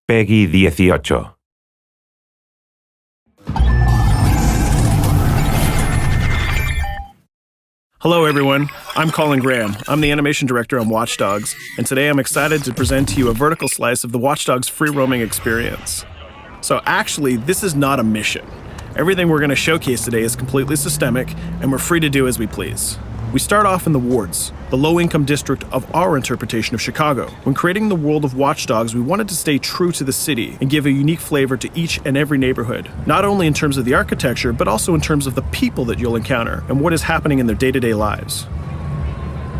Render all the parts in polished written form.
Peggy 18. Hello everyone, I'm Colin Graham. I'm the animation director on Watch Dogs, and today I'm excited to present to you a vertical slice of the Watch Dogs free roaming experience. So actually, this is not a mission. Everything we're going to showcase today is completely systemic, and we're free to do as we please. We start off in the wards, the low-income district of our interpretation of Chicago. When creating the world of Watch Dogs, we wanted to stay true to the city and give a unique flavor to each and every neighborhood, not only in terms of the architecture, but also in terms of the people that you'll encounter and what is happening in their day-to-day lives.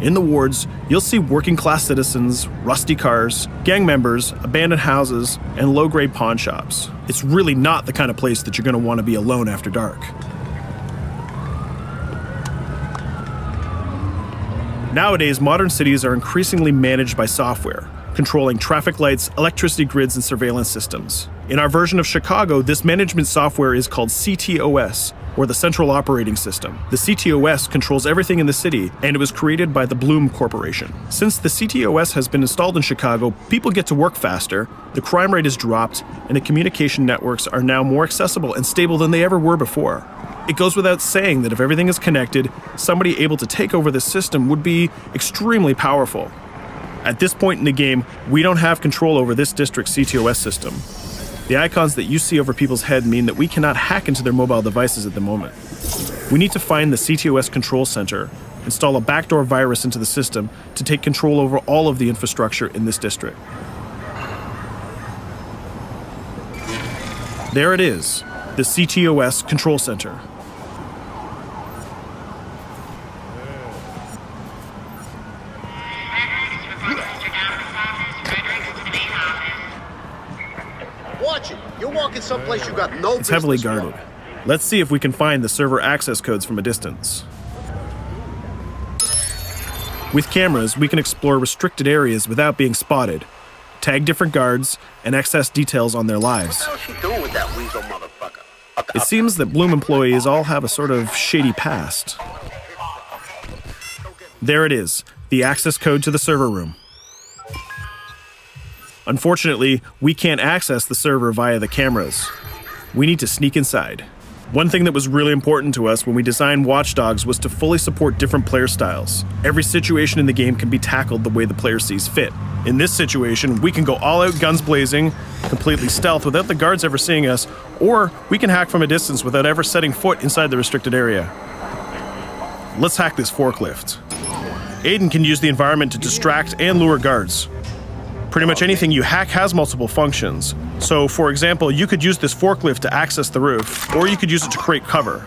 In the wards, you'll see working-class citizens, rusty cars, gang members, abandoned houses, and low-grade pawn shops. It's really not the kind of place that you're going to want to be alone after dark. Nowadays, modern cities are increasingly managed by software, controlling traffic lights, electricity grids, and surveillance systems. In our version of Chicago, this management software is called CTOS, or the Central Operating System. The CTOS controls everything in the city, and it was created by the Bloom Corporation. Since the CTOS has been installed in Chicago, people get to work faster, the crime rate has dropped, and the communication networks are now more accessible and stable than they ever were before. It goes without saying that if everything is connected, somebody able to take over the system would be extremely powerful. At this point in the game, we don't have control over this district's CTOS system. The icons that you see over people's head mean that we cannot hack into their mobile devices at the moment. We need to find the CTOS control center, install a backdoor virus into the system to take control over all of the infrastructure in this district. There it is, the CTOS control center. You're walking someplace you got no business. It's heavily guarded. Let's see if we can find the server access codes from a distance. With cameras, we can explore restricted areas without being spotted, tag different guards, and access details on their lives. What the hell is she doing with that weasel motherfucker? It seems that Bloom employees all have a sort of shady past. There it is, the access code to the server room. Unfortunately, we can't access the server via the cameras. We need to sneak inside. One thing that was really important to us when we designed Watch Dogs was to fully support different player styles. Every situation in the game can be tackled the way the player sees fit. In this situation, we can go all out guns blazing, completely stealth without the guards ever seeing us, or we can hack from a distance without ever setting foot inside the restricted area. Let's hack this forklift. Aiden can use the environment to distract and lure guards. Pretty much anything you hack has multiple functions. So, for example, you could use this forklift to access the roof, or you could use it to create cover.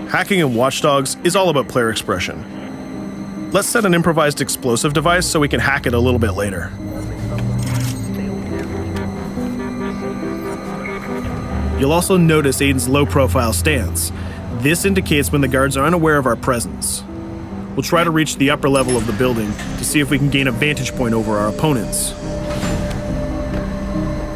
Hacking in Watch Dogs is all about player expression. Let's set an improvised explosive device so we can hack it a little bit later. You'll also notice Aiden's low-profile stance. This indicates when the guards are unaware of our presence. We'll try to reach the upper level of the building to see if we can gain a vantage point over our opponents.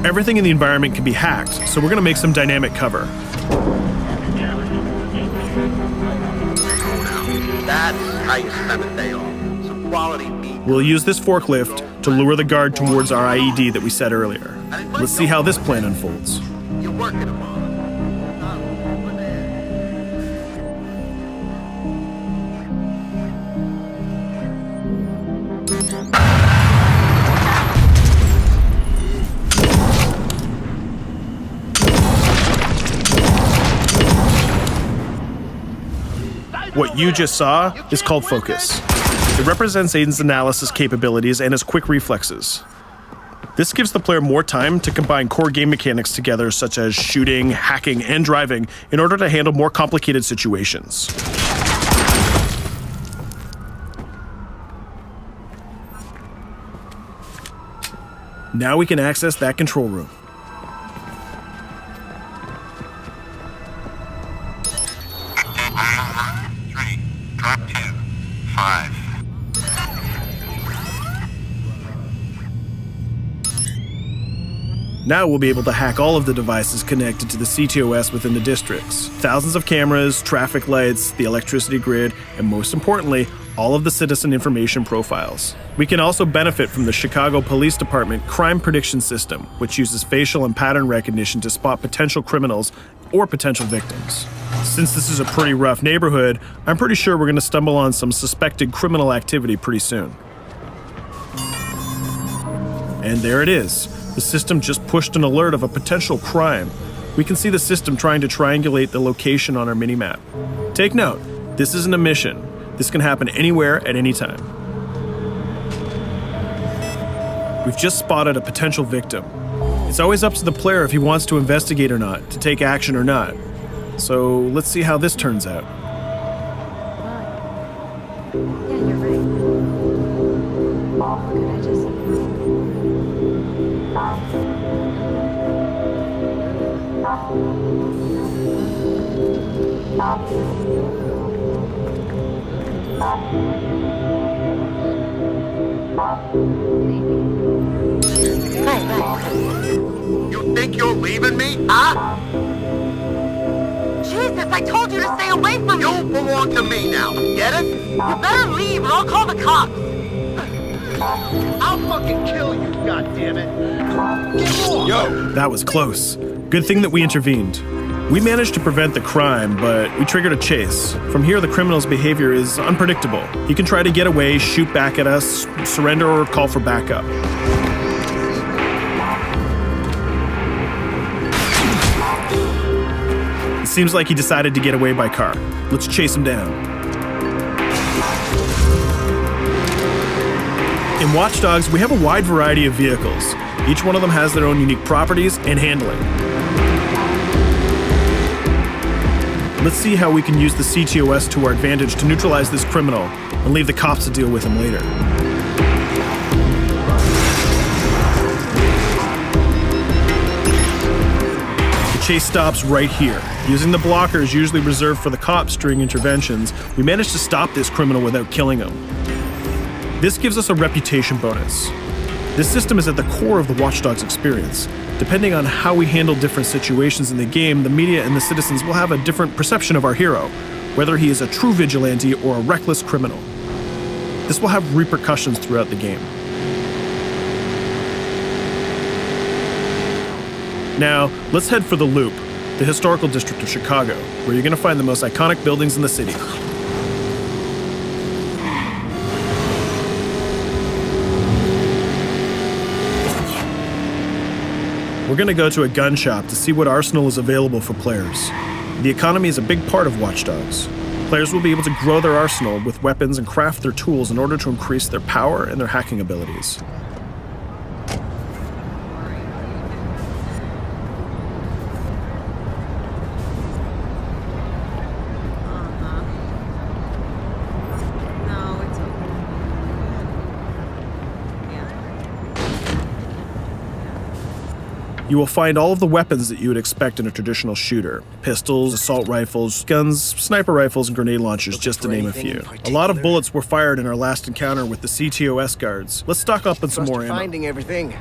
Everything in the environment can be hacked, so we're going to make some dynamic cover. That's how you spend a day off. Some quality meat. We'll use this forklift to lure the guard towards our IED that we set earlier. Let's see how this plan unfolds. You're working them on. What you just saw is called focus. It represents Aiden's analysis capabilities and his quick reflexes. This gives the player more time to combine core game mechanics together, such as shooting, hacking, and driving, in order to handle more complicated situations. Now we can access that control room. Drop 2, 5. Now we'll be able to hack all of the devices connected to the CTOS within the districts. Thousands of cameras, traffic lights, the electricity grid, and most importantly, all of the citizen information profiles. We can also benefit from the Chicago Police Department crime prediction system, which uses facial and pattern recognition to spot potential criminals or potential victims. Since this is a pretty rough neighborhood, I'm pretty sure we're going to stumble on some suspected criminal activity pretty soon. And there it is. The system just pushed an alert of a potential crime. We can see the system trying to triangulate the location on our minimap. Take note, this isn't a mission. This can happen anywhere at any time. We've just spotted a potential victim. It's always up to the player if he wants to investigate or not, to take action or not. So let's see how this turns out. Yeah, you're right. Could I just... You think you're leaving me? Huh? Jesus, I told you to stay away from me! You belong to me now. Get it? You better leave or I'll call the cops! I'll fucking kill you, goddammit. Get off! Yo! That was close. Good thing that we intervened. We managed to prevent the crime, but we triggered a chase. From here, the criminal's behavior is unpredictable. He can try to get away, shoot back at us, surrender, or call for backup. It seems like he decided to get away by car. Let's chase him down. In Watch Dogs, we have a wide variety of vehicles. Each one of them has their own unique properties and handling. Let's see how we can use the CTOS to our advantage to neutralize this criminal and leave the cops to deal with him later. The chase stops right here. Using the blockers usually reserved for the cops during interventions, we managed to stop this criminal without killing him. This gives us a reputation bonus. This system is at the core of the Watch Dogs experience. Depending on how we handle different situations in the game, the media and the citizens will have a different perception of our hero, whether he is a true vigilante or a reckless criminal. This will have repercussions throughout the game. Now, let's head for the Loop, the historical district of Chicago, where you're going to find the most iconic buildings in the city. We're going to go to a gun shop to see what arsenal is available for players. The economy is a big part of Watch Dogs. Players will be able to grow their arsenal with weapons and craft their tools in order to increase their power and their hacking abilities. No, it's okay. You will find all of the weapons that you would expect in a traditional shooter. Pistols, assault rifles, guns, sniper rifles, and grenade launchers, just to name a few. A lot of bullets were fired in our last encounter with the CTOS guards. Let's stock up on some more ammo. Finding everything.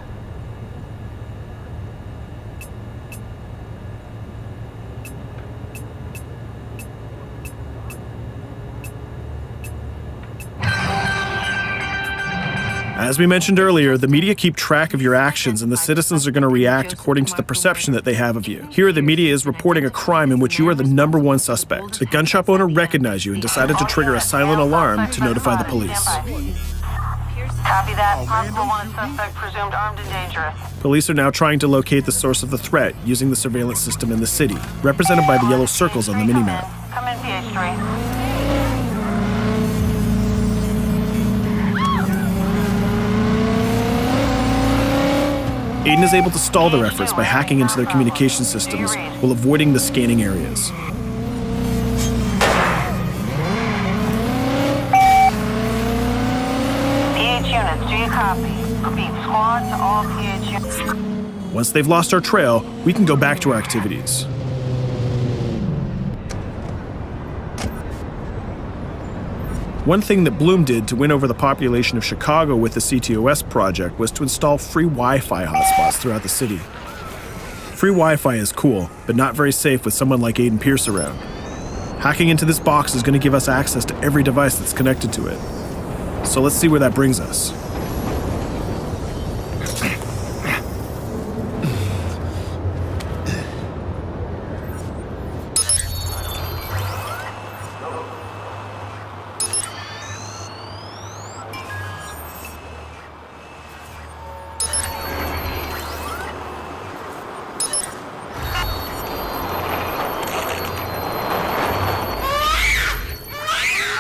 As we mentioned earlier, the media keep track of your actions and the citizens are going to react according to the perception that they have of you. Here, the media is reporting a crime in which you are the #1 suspect. The gun shop owner recognized you and decided to trigger a silent alarm to notify the police. Copy that. Possible wanted suspect presumed armed and dangerous. Police are now trying to locate the source of the threat using the surveillance system in the city, represented by the yellow circles on the minimap. Come in, PH3. Aiden is able to stall their efforts by hacking into their communication systems while avoiding the scanning areas. PH units, do you copy? Repeat, squad to all PH units. Once they've lost our trail, we can go back to our activities. One thing that Bloom did to win over the population of Chicago with the CTOS project was to install free Wi-Fi hotspots throughout the city. Free Wi-Fi is cool, but not very safe with someone like Aiden Pierce around. Hacking into this box is going to give us access to every device that's connected to it. So let's see where that brings us.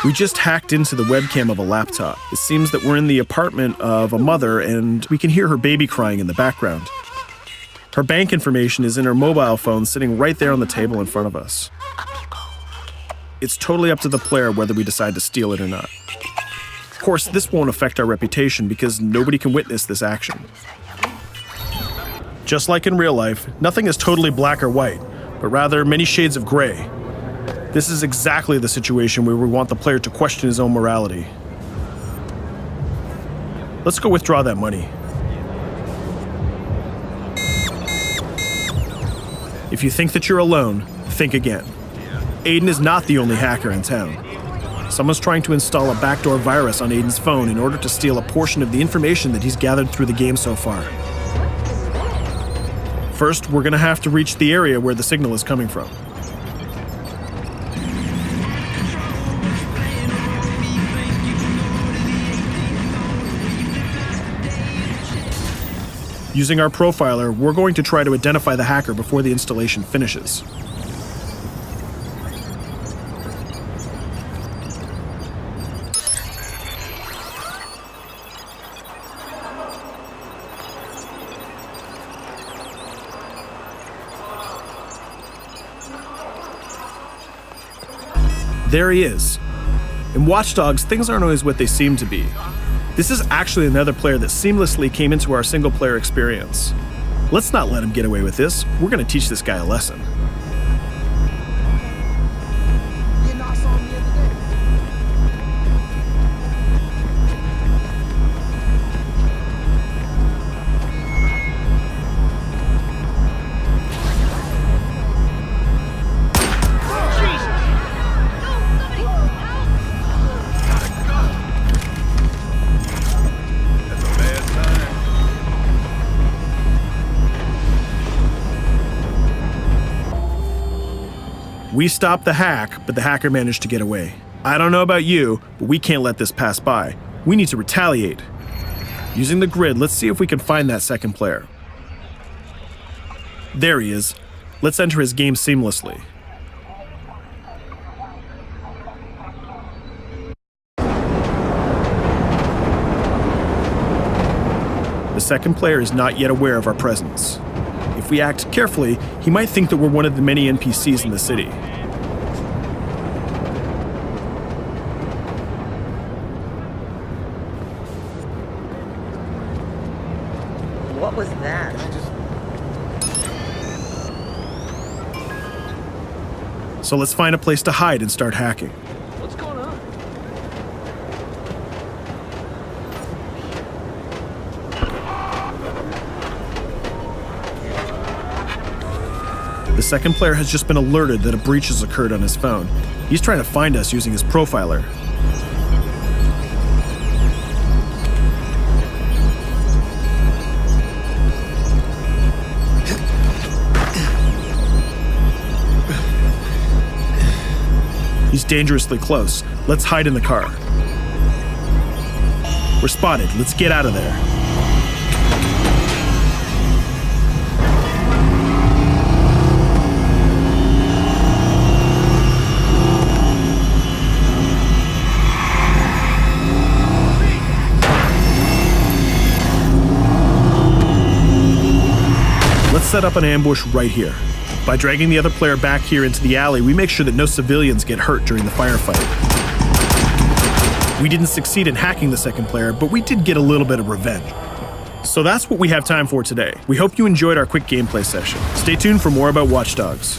We just hacked into the webcam of a laptop. It seems that we're in the apartment of a mother and we can hear her baby crying in the background. Her bank information is in her mobile phone sitting right there on the table in front of us. It's totally up to the player whether we decide to steal it or not. Of course, this won't affect our reputation because nobody can witness this action. Just like in real life, nothing is totally black or white, but rather many shades of gray. This is exactly the situation where we want the player to question his own morality. Let's go withdraw that money. If you think that you're alone, think again. Aiden is not the only hacker in town. Someone's trying to install a backdoor virus on Aiden's phone in order to steal a portion of the information that he's gathered through the game so far. First, we're gonna have to reach the area where the signal is coming from. Using our profiler, we're going to try to identify the hacker before the installation finishes. There he is. In Watch Dogs, things aren't always what they seem to be. This is actually another player that seamlessly came into our single-player experience. Let's not let him get away with this. We're going to teach this guy a lesson. We stopped the hack, but the hacker managed to get away. I don't know about you, but we can't let this pass by. We need to retaliate. Using the grid, let's see if we can find that second player. There he is. Let's enter his game seamlessly. The second player is not yet aware of our presence. If we act carefully, he might think that we're one of the many NPCs in the city. What was that? So let's find a place to hide and start hacking. What's going on? The second player has just been alerted that a breach has occurred on his phone. He's trying to find us using his profiler. He's dangerously close. Let's hide in the car. We're spotted. Let's get out of there. Let's set up an ambush right here. By dragging the other player back here into the alley, we make sure that no civilians get hurt during the firefight. We didn't succeed in hacking the second player, but we did get a little bit of revenge. So that's what we have time for today. We hope you enjoyed our quick gameplay session. Stay tuned for more about Watch Dogs.